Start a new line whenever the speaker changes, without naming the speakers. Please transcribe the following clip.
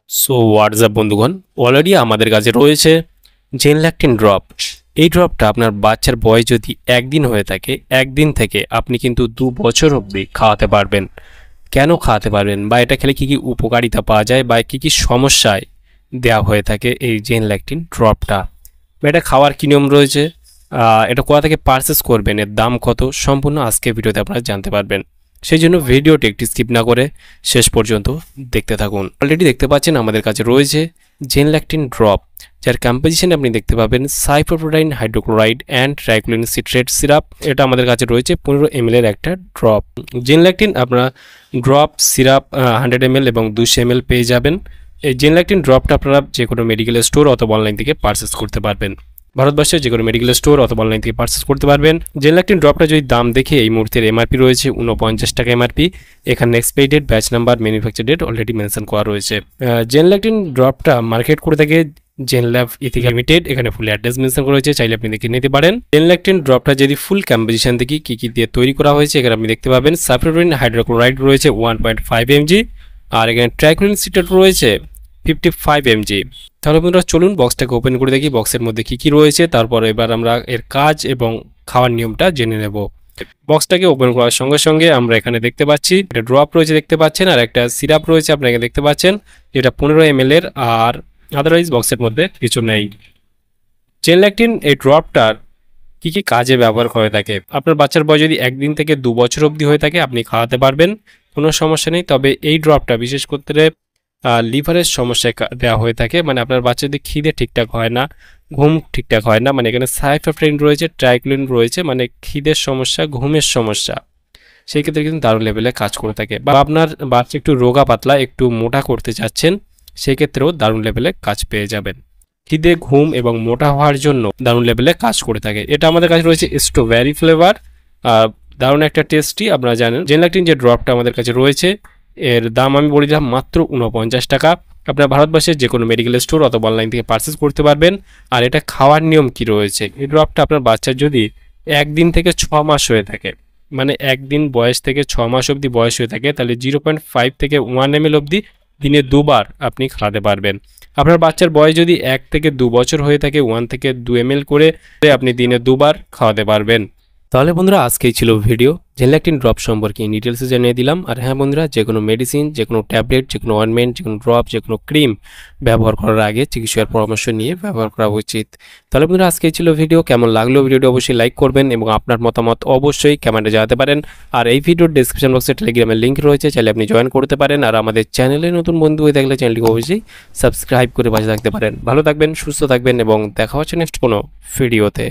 So WhatsApp বন্ধুগণ, already আমাদের কাছে রয়েছে জেনল্যাকটিন ড্রপ। এই ড্রপটা আপনার বাচ্চার বয়স যদি একদিন হয়ে থাকে, একদিন থেকে আপনি কিন্তু 2 বছর অবধি খাওয়াতে পারবেন। কেন খাওয়াতে পারবেন বা এটা খেলে কী কী উপকারিতা পাওয়া যায় বা কী কী সমস্যায় দেওয়া হয়ে থাকে এই জেনল্যাকটিন ড্রপটা, বা এটা খাওয়ার কী নিয়ম রয়েছে, এটা কোথা থেকে পারচেস করবেন, এর দাম কত, সম্পূর্ণ আজকে ভিডিওতে আপনারা জানতে পারবেন। সেই জন্য ভিডিওটি একটি স্কিপ না করে শেষ পর্যন্ত দেখতে থাকুন। অলরেডি দেখতে পাচ্ছেন আমাদের কাছে রয়েছে জেনল্যাকটিন ড্রপ, যার কম্পোজিশনে আপনি দেখতে পাবেন সাইপ্রোপ্রোটাইন হাইড্রোক্লোরাইড অ্যান্ড ট্রাইক্লোরিন সিট্রেট সিরাপ। এটা আমাদের কাছে রয়েছে 15 ml এর একটা ড্রপ। জেনল্যাকটিন আপনারা ড্রপ, সিরাপ 100 ml এবং 200 ml পেয়ে যাবেন। এই জেনল্যাকটিন ড্রপটা আপনারা যে কোনো মেডিকেল স্টোর অথবা অনলাইন থেকে পারচেস করতে পারবেন। ভারতবর্ষের যে কোনো মেডিকেল স্টোর অথবা অনলাইন থেকে পারচেস করতে পারবেন। জেনল্যাকটিন ড্রপটা যদি দাম দেখে, এই মুহূর্তের এমআরপি রয়েছে 49 টাকা এমআরপি। এখানে expiry date, batch number, manufacture date already mention করা রয়েছে। জেনল্যাকটিন ড্রপটা মার্কেট করে থাকে জেনল্যাব ইথিকা লিমিটেড। এখানে ফুল অ্যাড্রেস মেনশন করা হয়েছে, চাইলে আপনি দেখে নিতে পারেন। জেনল্যাকটিন ড্রপটা যদি ফুল কম্পোজিশন দেখি কী কী দিয়ে তৈরি করা হয়েছে, এখানে আপনি দেখতে পাবেন সাইপ্রোপ্রোটাইন হাইড্রোক্লোরাইড রয়েছে 1.5 mg, আর এখানে ট্রাইক্লোরিন সিট্রেট রয়েছে 55 mg। তাহলে বন্ধুরা চলুন বক্সটাকে ওপেন করে দেখি বক্সের মধ্যে কি কি রয়েছে, তারপর এবার আমরা এর কাজ এবং খাওয়ার নিয়মটা জেনে নেব। বক্সটাকে ওপেন করার সঙ্গে সঙ্গে আমরা এখানে দেখতে পাচ্ছি একটা ড্রপ রয়েছে, দেখতে পাচ্ছেন, আর একটা সিরাপ রয়েছে আপনাকে দেখতে পাচ্ছেন, যেটা 15 ml এর, আর আদারওয়াইজ বক্সের মধ্যে কিছু নেই। জেনল্যাকটিন এই ড্রপটার কি কি কাজে ব্যবহার করে থাকে, আপনার বাচ্চার বয়স যদি 1 দিন থেকে 2 বছর অবধি হয়ে থাকে আপনি খাওয়াতে পারবেন, কোনো সমস্যা নেই। তবে এই ড্রপটা বিশেষ করে লিভারের সমস্যায় দেওয়া হয়ে থাকে, মানে আপনার বাচ্চাদের খিদে ঠিকঠাক হয় না, ঘুম ঠিকঠাক হয় না, মানে এখানে সাইপ্রোপ্রোটাইন রয়েছে, ট্রাইক্লোরিন রয়েছে, মানে খিদের সমস্যা, ঘুমের সমস্যা, সেই ক্ষেত্রে কিন্তু দারুণ লেভেলে কাজ করে থাকে। বা আপনার বাচ্চা একটু রোগা পাতলা, একটু মোটা করতে চাচ্ছেন, সেই ক্ষেত্রেও দারুণ লেভেলে কাজ পেয়ে যাবেন। খিদে, ঘুম এবং মোটা হওয়ার জন্য দারুণ লেভেলে কাজ করে থাকে। এটা আমাদের কাছে রয়েছে স্ট্রবেরি ফ্লেভার, দারুণ একটা টেস্টি। আপনারা জানেন জেনল্যাকটিন যে ড্রপটা আমাদের কাছে রয়েছে, এর দাম আমি বলে দিলাম মাত্র 49 টাকা। আপনারা ভারতবর্ষের যে কোনো মেডিকেল স্টোর অথবা অনলাইন থেকে পারচেস করতে পারবেন। আর এটা খাওয়ার নিয়ম কি রয়েছে, এই ড্রপটা আপনার বাচ্চার যদি 1 দিন থেকে 6 মাস হয়ে থাকে, মানে 1 দিন বয়স থেকে 6 মাস অবধি বয়স হয়ে থাকে, তাহলে 0.5 থেকে 1 ml অবধি দিনে 2 বার আপনি খাওয়াতে পারবেন। আপনার বাচ্চার বয়স যদি 1 থেকে 2 বছর হয়ে থাকে, 1 থেকে 2 ml করে আপনি দিনে 2 বার খাওয়াতে পারবেন। তাহলে বন্ধুরা আজকেই ছিল ভিডিও, জেনল্যাকটিন ড্রপ সম্পর্কে ডিটেলসে জানিয়ে দিলাম। আর হ্যাঁ বন্ধুরা, যে কোনো মেডিসিন, যে কোনো ট্যাবলেট, যে কোনো অয়েন্টমেন্ট, যে কোনো ড্রপ, যে কোনো ক্রিম ব্যবহার করার আগে চিকিৎসকের পরামর্শ নিয়ে ব্যবহার করা উচিত। তাহলে বন্ধুরা আজকেই ছিল ভিডিও, কেমন লাগলো ভিডিওটি অবশ্যই লাইক করবেন এবং আপনার মতামত অবশ্যই কমেন্টে জানাতে পারেন। আর এই ভিডিওর ডেসক্রিপশন বক্সে টেলিগ্রামের লিঙ্ক রয়েছে, চাইলে আপনি জয়েন করতে পারেন। আর আমাদের চ্যানেলে নতুন বন্ধু হয়ে থাকলে চ্যানেলটিকে অবশ্যই সাবস্ক্রাইব করে পাশে থাকতে পারেন। ভালো থাকবেন, সুস্থ থাকবেন এবং দেখা হচ্ছে নেক্সট কোনো ভিডিওতে।